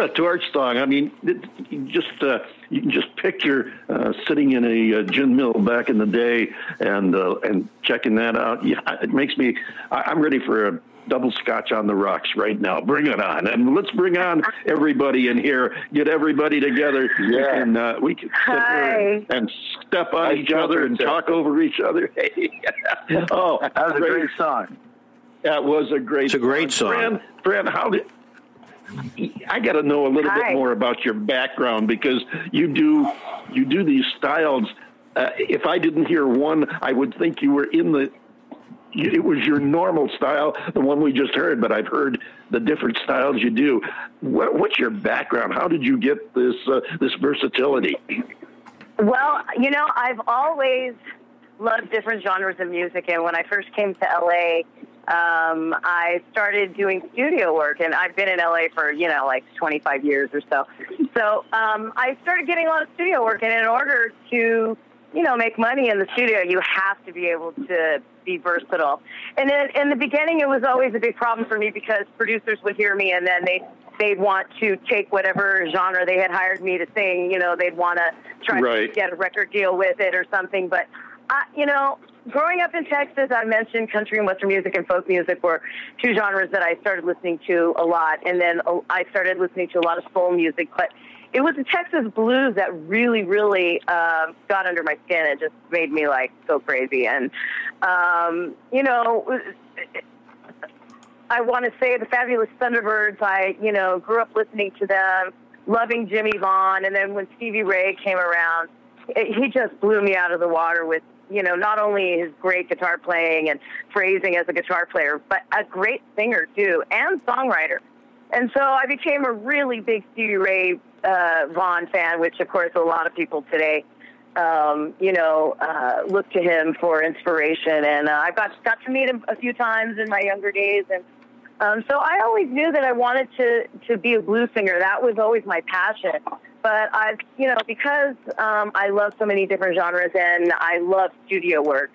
a torch song. I mean, you can just picture sitting in a gin mill back in the day and checking that out. Yeah, it makes me. I'm ready for a double scotch on the rocks right now. Bring it on, and let's bring on everybody in here. Get everybody together. Yeah, we can sit here and step on each other and talk over each other. Oh, that was a great song. That was a great. It's a great song. Fran, how did? I got to know a little bit more about your background, because you do these styles. If I didn't hear one, I would think you were it was your normal style, the one we just heard, but I've heard the different styles you do. What's your background? How did you get this versatility? Well, I've always loved different genres of music, and when I first came to LA, I started doing studio work, and I've been in LA for, like 25 years or so. So I started getting a lot of studio work, and in order to, make money in the studio, you have to be able to be versatile. And then in the beginning, it was always a big problem for me, because producers would hear me, and then they'd want to take whatever genre they had hired me to sing. They'd want to try to get a record deal with it or something. But, growing up in Texas, I mentioned country and Western music and folk music were two genres that I started listening to a lot. And then I started listening to a lot of soul music. But it was the Texas blues that really, really got under my skin. It just made me, go crazy. And, I want to say the Fabulous Thunderbirds, I, grew up listening to them, loving Jimmy Vaughn. And then when Stevie Ray came around, he just blew me out of the water with, not only his great guitar playing and phrasing as a guitar player, but a great singer, too, and songwriter. And so I became a really big Stevie Ray Vaughan fan, which, of course, a lot of people today, look to him for inspiration. And I got to meet him a few times in my younger days. And so I always knew that I wanted to be a blues singer. That was always my passion. But I've, because I love so many different genres and I love studio work,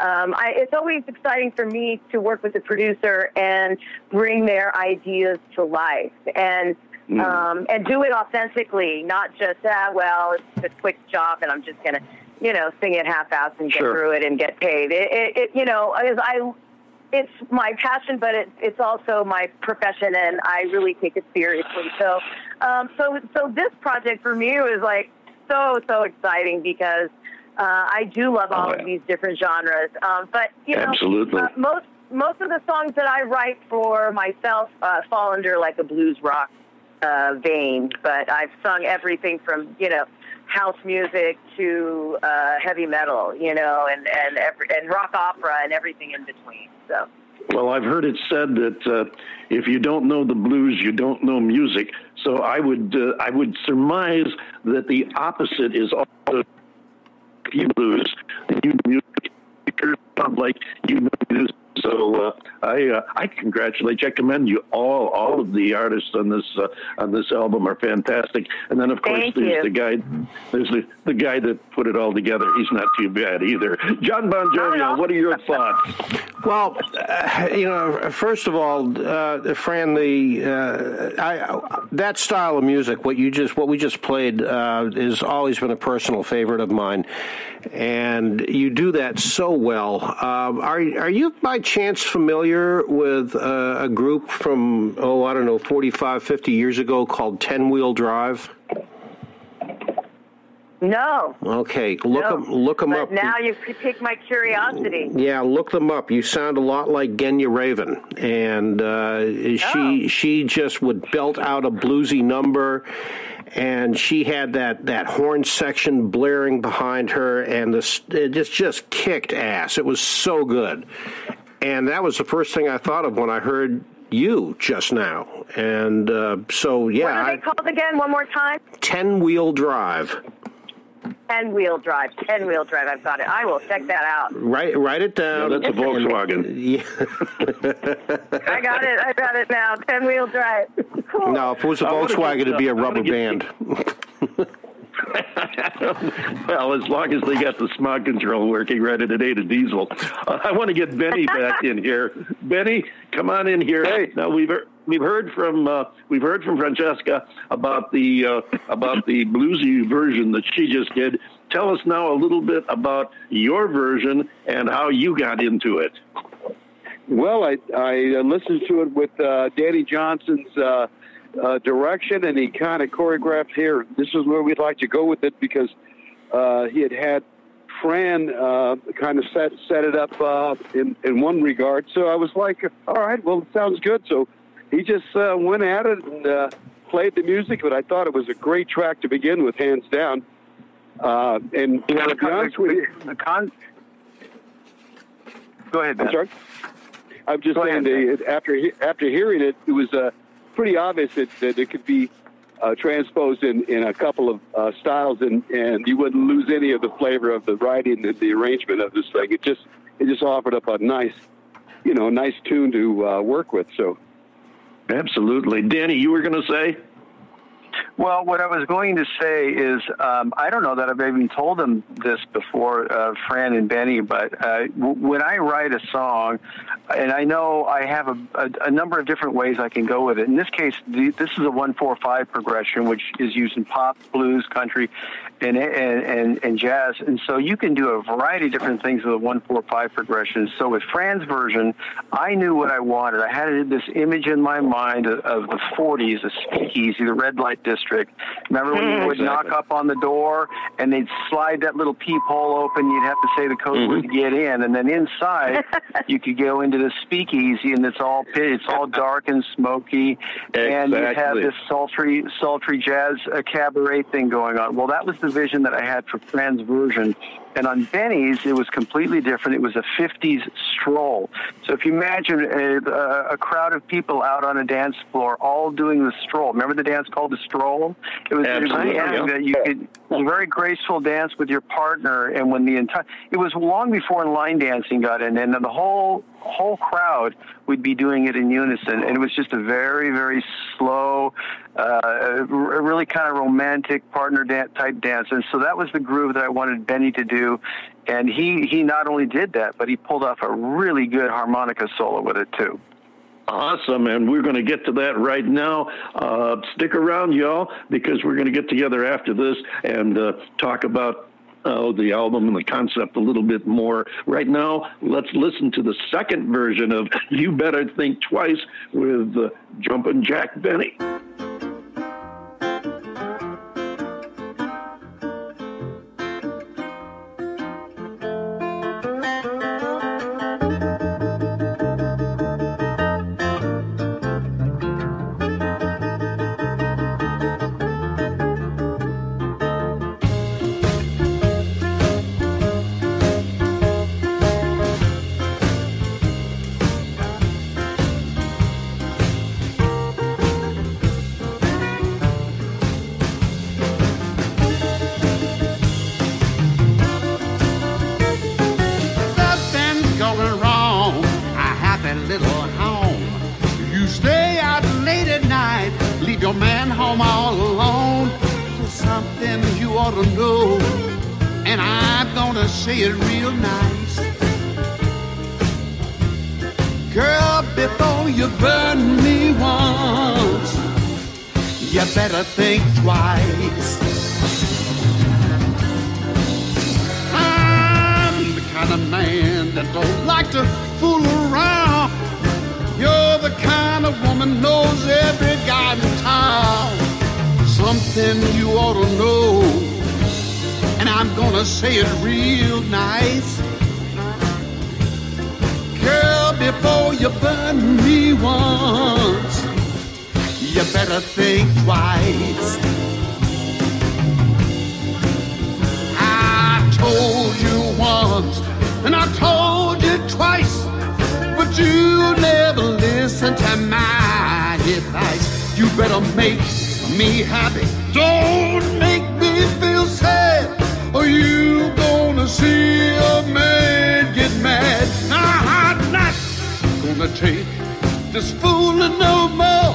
it's always exciting for me to work with a producer and bring their ideas to life and do it authentically, not just, it's a quick job and I'm just going to, sing it half-assed and get through it and get paid. It's my passion, but it's also my profession, and I really take it seriously. So this project for me was so exciting, because I do love all of these different genres. But absolutely, most of the songs that I write for myself fall under a blues rock vein. But I've sung everything from house music to heavy metal, and rock opera and everything in between. So. Well, I've heard it said that if you don't know the blues, you don't know music. So I would surmise that the opposite is also blues. You music, like you know music. So I congratulate you. I commend you. All of the artists on this album are fantastic. And then of course there's the guy. There's the guy that put it all together. He's not too bad either. John Bon Jovi. What are your thoughts? Well, first of all, Fran, that style of music, what we just played, has always been a personal favorite of mine, and you do that so well. Are you by chance familiar with a group from 45, 50 years ago called 10 Wheel Drive? No. Okay, look them up. Now you've piqued my curiosity. Yeah, look them up. You sound a lot like Genya Raven, and she just would belt out a bluesy number, and she had that horn section blaring behind her, and it just kicked ass. It was so good, and that was the first thing I thought of when I heard you just now, and so yeah. What are they called again? One more time. 10 Wheel Drive. 10-wheel drive. I've got it. I will check that out. Write it down. Yeah, that's a Volkswagen. Yeah. I got it now. 10-wheel drive. Cool. No, if it was a Volkswagen, it'd be a rubber band. Well, as long as they got the smog control working right, and it ain't a diesel. I want to get Benny back in here. Benny, come on in here. Hey, now we've from Francesca about the bluesy version that she just did. Tell us now a little bit about your version and how you got into it. Well, I listened to it with Danny Johnson's direction, and he kind of choreographed here. This is where we'd like to go with it, because he had Fran kind of set it up in one regard. So I was like, all right, well, it sounds good. So he just went at it and played the music, but I thought it was a great track to begin with, hands down. And to be honest with you, go ahead, Ben. I'm sorry. I'm just saying, after hearing it, it was pretty obvious that it could be transposed in a couple of styles, and you wouldn't lose any of the flavor of the writing and the arrangement of this thing. It just offered up a nice tune to work with. So, absolutely, Danny, you were going to say? Well, what I was going to say is, I don't know that I've even told them this before, Fran and Benny, but when I write a song, and I know I have a number of different ways I can go with it. In this case, this is a 1-4-5 progression, which is used in pop, blues, country, and jazz. And so you can do a variety of different things with a 1-4-5 progression. So with Fran's version, I knew what I wanted. I had this image in my mind of the 40s, the speakeasy, the red light district. Remember when you would knock up on the door and they'd slide that little peephole open, you'd have to say the code word to get in, and then inside you could go into the speakeasy, and it's all dark and smoky, and you have this sultry jazz cabaret thing going on. Well, that was the vision that I had for Fran's version. And on Benny's, it was completely different. It was a 50s stroll. So if you imagine a crowd of people out on a dance floor all doing the stroll. Remember the dance called the stroll? It was that you could a very graceful dance with your partner. And when it was long before line dancing got in, and then the whole crowd would be doing it in unison. And it was just a very, very slow, really kind of romantic partner type dance. And so that was the groove that I wanted Benny to do. And he not only did that, but he pulled off a really good harmonica solo with it too. Awesome, and we're going to get to that right now. Stick around, y'all, because we're going to get together after this and talk about the album and the concept a little bit more. Right now, let's listen to the second version of You Better Think Twice with Jumpin' Jack Benny. Your man home all alone. There's something you ought to know, and I'm gonna say it real nice. Girl, before you burn me once, you better think twice. I'm the kind of man that don't like to fool around. You're the kind of woman knows every guy in town. Something you ought to know, and I'm gonna say it real nice. Girl, before you burn me once, you better think twice. I told you once, and I told you twice, but you never listen to my advice. You better make me happy, don't make me feel sad, or you gonna see a man get mad. I'm not gonna take this fooling no more.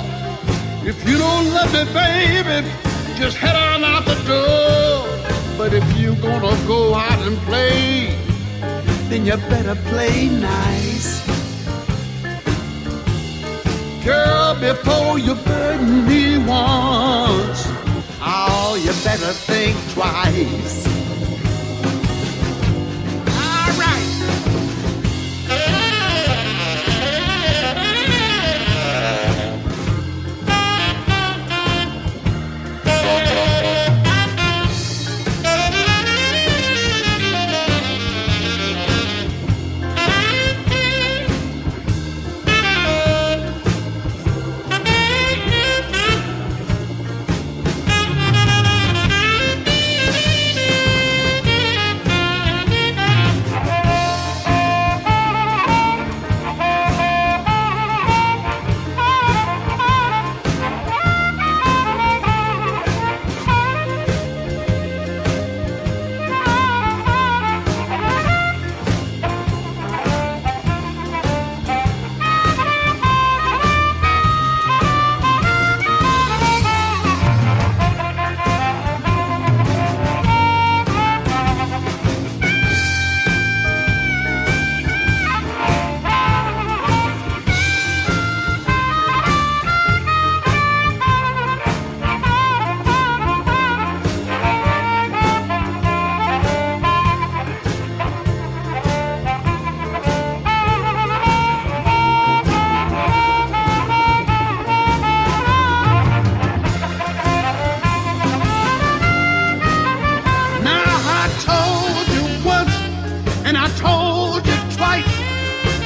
If you don't love me, baby, just head on out the door. But if you gonna go out and play, then you better play nice. Girl, before you burn me once, oh, you better think twice. All right.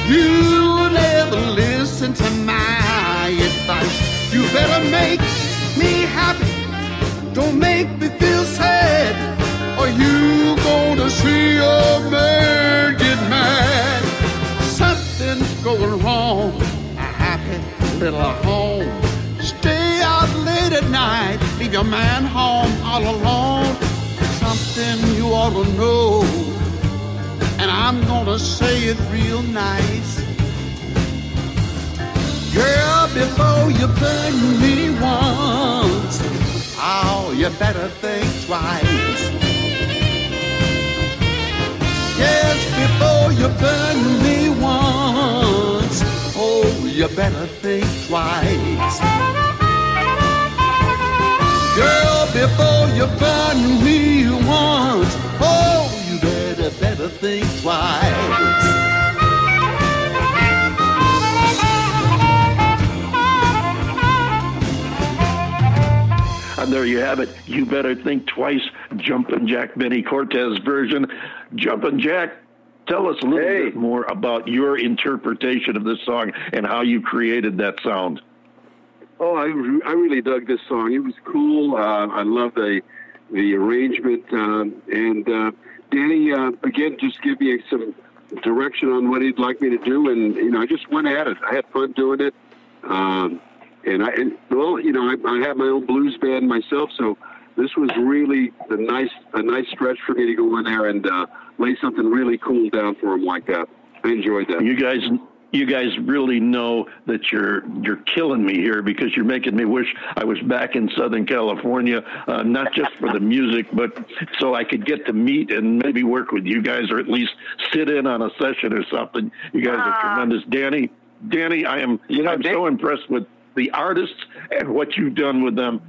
You never listen to my advice. You better make me happy. Don't make me feel sad, or you gonna see a man get mad. Something's going wrong. A happy little home. Stay out late at night. Leave your man home all alone. Something you ought to know, and I'm gonna say it real nice. Girl, before you burn me once, oh, you better think twice. Yes, before you burn me once, oh, you better think twice. Girl, before you burn me once, oh, you better think twice. And there you have it. You better think twice. Jumpin' Jack Benny Cortez version. Jumpin' Jack, tell us a little bit more about your interpretation of this song and how you created that sound. Oh, I really dug this song. It was cool. I love the arrangement. And Danny, again, just give me some direction on what he'd like me to do. And, I just went at it. I had fun doing it. I have my own blues band myself, so this was really a nice stretch for me to go in there and lay something really cool down for him like that. I enjoyed that. You guys really know that you're killing me here, because you're making me wish I was back in Southern California, not just for the music, but so I could get to meet and maybe work with you guys, or at least sit in on a session or something. You guys are tremendous. Danny, I'm so impressed with the artists and what you've done with them.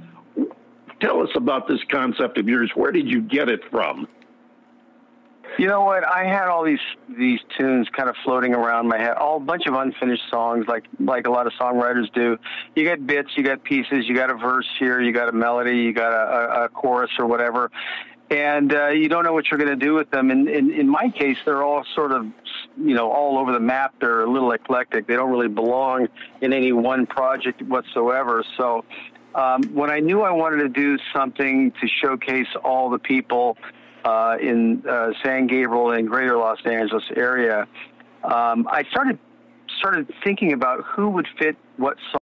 Tell us about this concept of yours. Where did you get it from? You know what? I had all these tunes kind of floating around my head, a bunch of unfinished songs, like a lot of songwriters do. You got bits, you got pieces, you got a verse here, you got a melody, you got a chorus or whatever, and you don't know what you're going to do with them. And in my case, they're all sort of, all over the map. They're a little eclectic. They don't really belong in any one project whatsoever. So when I knew I wanted to do something to showcase all the people in San Gabriel and greater Los Angeles area, I started thinking about who would fit what song.